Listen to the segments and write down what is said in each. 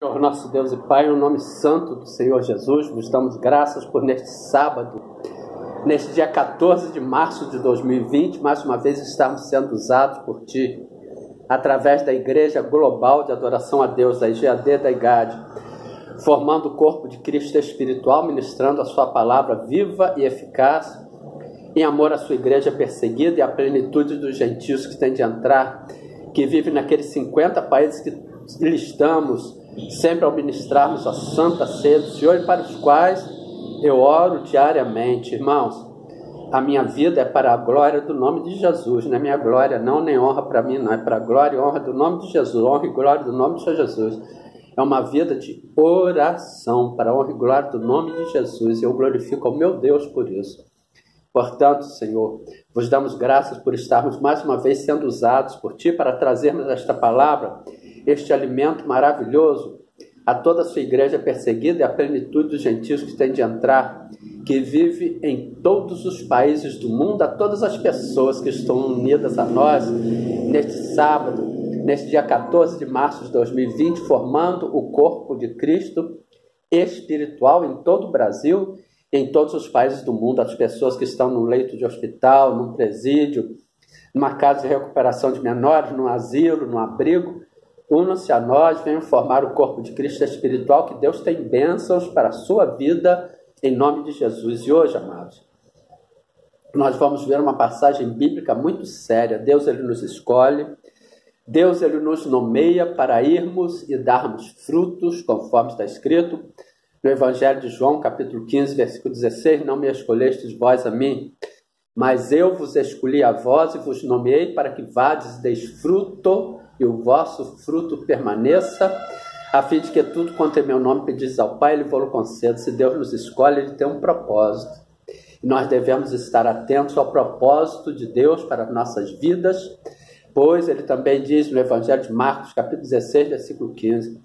Senhor nosso Deus e Pai, no nome santo do Senhor Jesus, vos damos graças por neste sábado, neste dia 14 de março de 2020, mais uma vez estamos sendo usados por Ti, através da Igreja Global de Adoração a Deus, da IGAD da IGAD, formando o corpo de Cristo espiritual, ministrando a Sua palavra viva e eficaz, em amor à Sua Igreja perseguida e à plenitude dos gentios que têm de entrar, que vivem naqueles 50 países que listamos, sempre ao ministrarmos a Santa Ceia do Senhor, e para os quais eu oro diariamente. Irmãos, a minha vida é para a glória do nome de Jesus, não é minha glória não, nem honra para mim não, é para a glória e honra do nome de Jesus, honra e glória do nome de Senhor Jesus. É uma vida de oração para a honra e glória do nome de Jesus, e eu glorifico ao meu Deus por isso. Portanto, Senhor, vos damos graças por estarmos mais uma vez sendo usados por Ti para trazermos esta palavra, este alimento maravilhoso a toda a Sua igreja perseguida e a plenitude dos gentios que tem de entrar, que vive em todos os países do mundo, a todas as pessoas que estão unidas a nós neste sábado, neste dia 14 de março de 2020, formando o corpo de Cristo espiritual em todo o Brasil, em todos os países do mundo, as pessoas que estão no leito de hospital, num presídio, numa casa de recuperação de menores, num asilo, num abrigo, unam-se a nós, venham formar o corpo de Cristo espiritual, que Deus tem bênçãos para a sua vida, em nome de Jesus. E hoje, amados, nós vamos ver uma passagem bíblica muito séria. Deus, Ele nos escolhe, Deus, Ele nos nomeia para irmos e darmos frutos, conforme está escrito no Evangelho de João, capítulo 15, versículo 16, não me escolhestes vós a mim, mas eu vos escolhi a vós e vos nomeei para que vades e deis fruto, e o vosso fruto permaneça, a fim de que tudo quanto em meu nome pedis ao Pai, Ele vos conceda. Se Deus nos escolhe, Ele tem um propósito. E nós devemos estar atentos ao propósito de Deus para as nossas vidas, pois Ele também diz no Evangelho de Marcos, capítulo 16, versículo 15,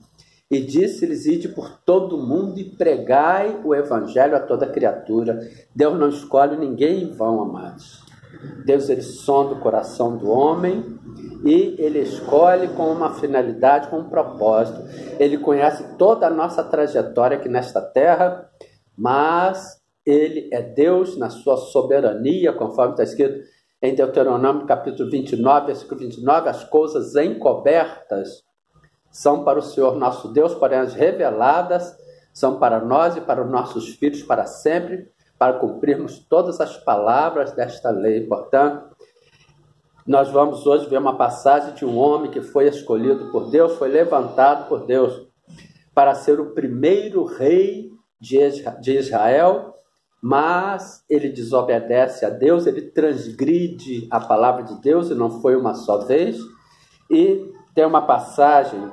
e disse-lhes, ide por todo o mundo e pregai o Evangelho a toda criatura. Deus não escolhe ninguém em vão, amados. Deus, Ele sonda o coração do homem e Ele escolhe com uma finalidade, com um propósito. Ele conhece toda a nossa trajetória aqui nesta terra, mas Ele é Deus na sua soberania, conforme está escrito em Deuteronômio capítulo 29, versículo 29, as coisas encobertas são para o Senhor nosso Deus, porém as reveladas são para nós e para os nossos filhos para sempre, para cumprirmos todas as palavras desta lei. Portanto, nós vamos hoje ver uma passagem de um homem que foi escolhido por Deus, foi levantado por Deus para ser o primeiro rei de Israel, mas ele desobedece a Deus, ele transgride a palavra de Deus, e não foi uma só vez. E tem uma passagem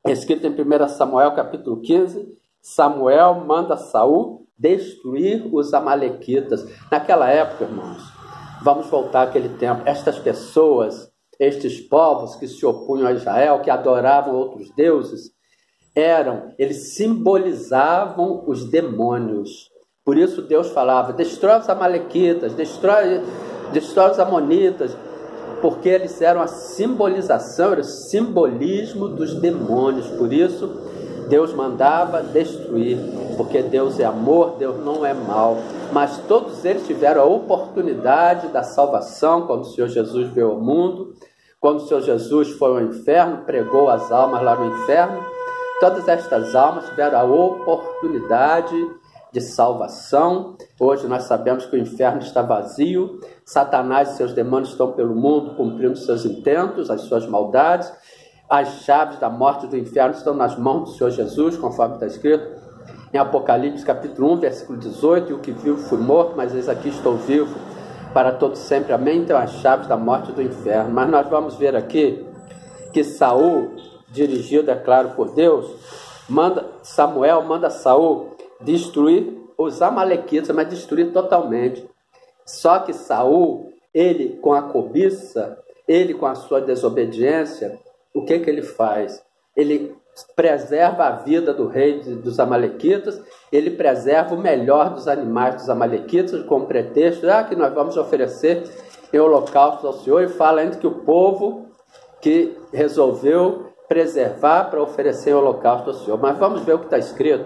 escrita em 1 Samuel capítulo 15, Samuel manda Saul destruir os amalequitas. Naquela época, irmãos, vamos voltar àquele tempo, estas pessoas, estes povos que se opunham a Israel, que adoravam outros deuses, eles simbolizavam os demônios. Por isso Deus falava, destrói os amalequitas, destrói os amonitas, porque eles eram a simbolização, era o simbolismo dos demônios. Por isso Deus mandava destruir, porque Deus é amor, Deus não é mal. Mas todos eles tiveram a oportunidade da salvação quando o Senhor Jesus veio ao mundo, quando o Senhor Jesus foi ao inferno, pregou as almas lá no inferno. Todas estas almas tiveram a oportunidade de salvação. Hoje nós sabemos que o inferno está vazio, Satanás e seus demônios estão pelo mundo cumprindo seus intentos, as suas maldades. As chaves da morte e do inferno estão nas mãos do Senhor Jesus, conforme está escrito em Apocalipse capítulo 1, versículo 18, e o que vivo fui morto, mas eis aqui estou vivo para todo sempre, amém. Então as chaves da morte e do inferno. Mas nós vamos ver aqui que Saul, dirigido, é claro, por Deus, Samuel manda Saul destruir os amalequitas, mas destruir totalmente. Só que Saul, ele com a cobiça, ele com a sua desobediência, o que ele faz? Ele preserva a vida do rei dos amalequitas, ele preserva o melhor dos animais dos amalequitas, com o pretexto que nós vamos oferecer em holocausto ao Senhor, e fala ainda que o povo que resolveu preservar para oferecer em holocausto ao Senhor. Mas vamos ver o que está escrito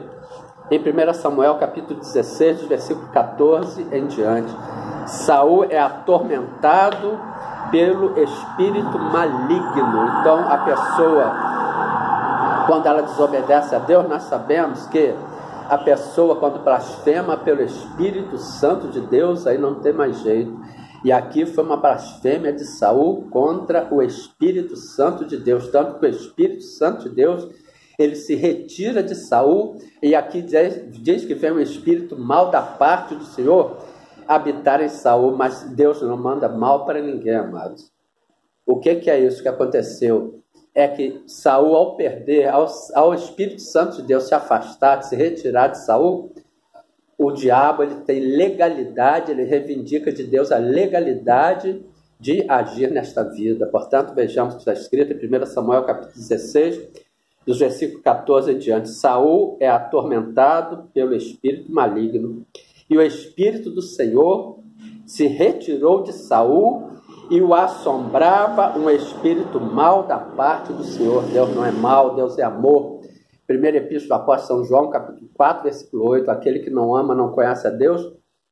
em 1 Samuel capítulo 16, versículo 14 em diante. Saul é atormentado pelo espírito maligno. Então a pessoa, quando ela desobedece a Deus, nós sabemos que a pessoa, quando blasfema pelo Espírito Santo de Deus, aí não tem mais jeito. E aqui foi uma blasfêmia de Saul contra o Espírito Santo de Deus, tanto que o Espírito Santo de Deus, ele se retira de Saul, e aqui diz que vem um espírito mal da parte do Senhor habitar em Saul, mas Deus não manda mal para ninguém, amados. O que é isso que aconteceu? É que Saul, ao perder, ao Espírito Santo de Deus se afastar, de se retirar de Saul, o diabo ele tem legalidade, ele reivindica de Deus a legalidade de agir nesta vida. Portanto, vejamos o que está escrito em 1 Samuel capítulo 16, dos versículos 14 em diante. Saul é atormentado pelo espírito maligno, e o Espírito do Senhor se retirou de Saul, e o assombrava um espírito mau da parte do Senhor. Deus não é mau, Deus é amor. Primeira epístola do apóstolo São João, capítulo 4, versículo 8. Aquele que não ama não conhece a Deus,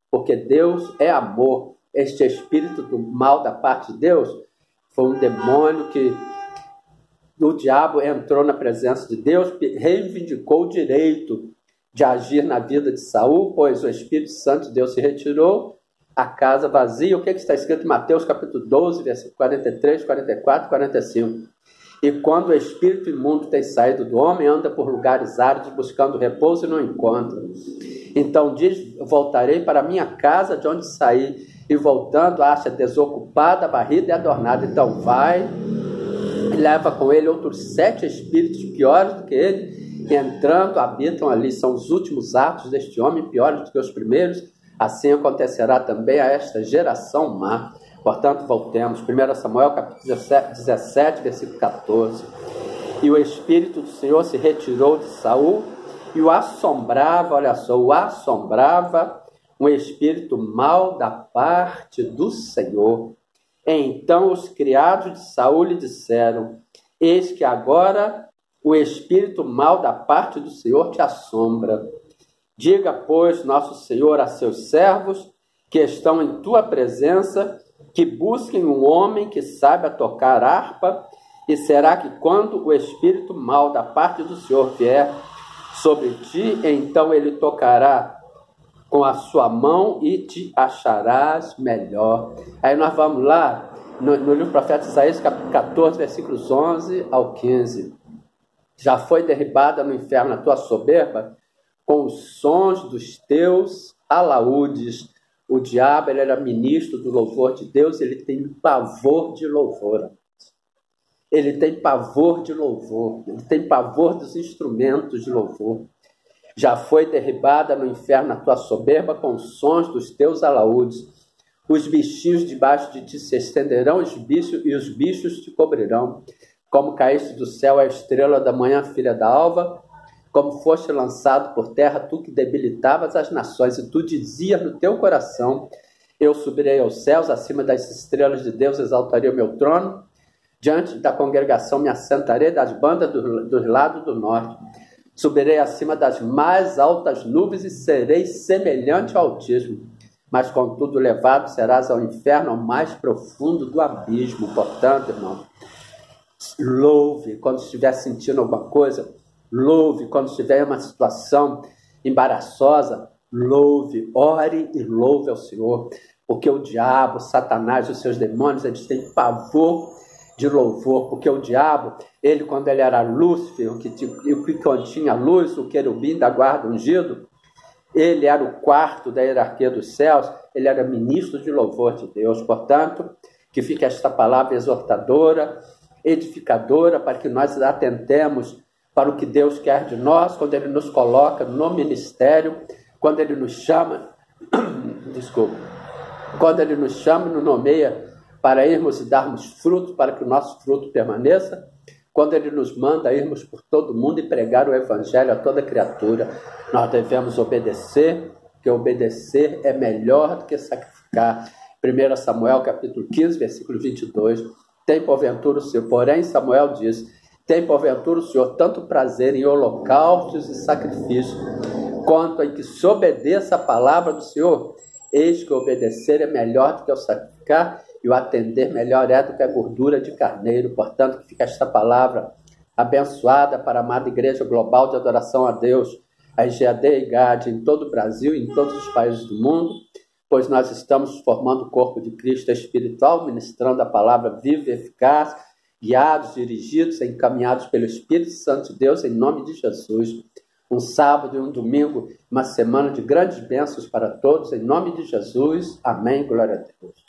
porque Deus é amor. Este espírito do mal da parte de Deus foi um demônio que o diabo entrou na presença de Deus, reivindicou o direito de agir na vida de Saul, pois o Espírito Santo de Deus se retirou, a casa vazia. O que está escrito em Mateus capítulo 12, versículo 43, 44 e 45? E quando o espírito imundo tem saído do homem, anda por lugares áridos buscando repouso e não encontra. Então diz: voltarei para a minha casa de onde saí, e voltando acha desocupada, varrida e adornada. Então vai e leva com ele outros 7 espíritos piores do que ele, e entrando habitam ali. São os últimos atos deste homem, piores do que os primeiros. Assim acontecerá também a esta geração má. Portanto, voltemos. 1 Samuel capítulo 17, versículo 14. E o Espírito do Senhor se retirou de Saul, e o assombrava, olha só, o assombrava um espírito mau da parte do Senhor. Então os criados de Saul lhe disseram: eis que agora o espírito mau da parte do Senhor te assombra. Diga, pois, nosso Senhor a seus servos que estão em tua presença, que busquem um homem que saiba tocar harpa, e será que quando o espírito mau da parte do Senhor vier sobre ti, então ele tocará com a sua mão e te acharás melhor. Aí nós vamos lá no livro do profeta Isaías, capítulo 14, versículos 11 ao 15. Já foi derribada no inferno a tua soberba, com os sons dos teus alaúdes. O diabo, ele era ministro do louvor de Deus, ele tem pavor de louvor. Ele tem pavor de louvor, ele tem pavor dos instrumentos de louvor. Já foi derribada no inferno a tua soberba, com os sons dos teus alaúdes. Os bichinhos debaixo de ti se estenderão, e os bichos te cobrirão. Como caíste do céu a estrela da manhã, filha da alva, como foste lançado por terra, tu que debilitavas as nações, e tu dizias no teu coração: eu subirei aos céus, acima das estrelas de Deus exaltarei o meu trono, diante da congregação me assentarei das bandas dos lados do norte, subirei acima das mais altas nuvens e serei semelhante ao Altíssimo, mas contudo levado serás ao inferno, ao mais profundo do abismo. Portanto, irmão, louve quando estiver sentindo alguma coisa, louve quando estiver em uma situação embaraçosa, louve, ore e louve ao Senhor, porque o diabo, Satanás e os seus demônios, eles têm pavor de louvor, porque o diabo, ele quando ele era Lúcifer, o que continha luz, o querubim da guarda ungido, ele era o quarto da hierarquia dos céus, ele era ministro de louvor de Deus. Portanto, que fique esta palavra exortadora, edificadora, para que nós atentemos para o que Deus quer de nós, quando Ele nos coloca no ministério, quando Ele nos chama, quando Ele nos chama e nos nomeia para irmos e darmos fruto, para que o nosso fruto permaneça, quando Ele nos manda irmos por todo mundo e pregar o Evangelho a toda criatura. Nós devemos obedecer, porque obedecer é melhor do que sacrificar. 1 Samuel capítulo 15, versículo 22, tem porventura o Senhor, porém Samuel diz: Tem porventura o Senhor tanto prazer em holocaustos e sacrifícios, quanto em que se obedeça a palavra do Senhor? Eis que obedecer é melhor do que o sacrificar, e o atender melhor é do que a gordura de carneiro. Portanto, que fica esta palavra abençoada para a amada Igreja Global de Adoração a Deus, a IGAD e IGAD, em todo o Brasil e em todos os países do mundo, pois nós estamos formando o corpo de Cristo espiritual, ministrando a palavra viva e eficaz, guiados, dirigidos, encaminhados pelo Espírito Santo de Deus, em nome de Jesus. Um sábado e um domingo, uma semana de grandes bênçãos para todos, em nome de Jesus. Amém. Glória a Deus.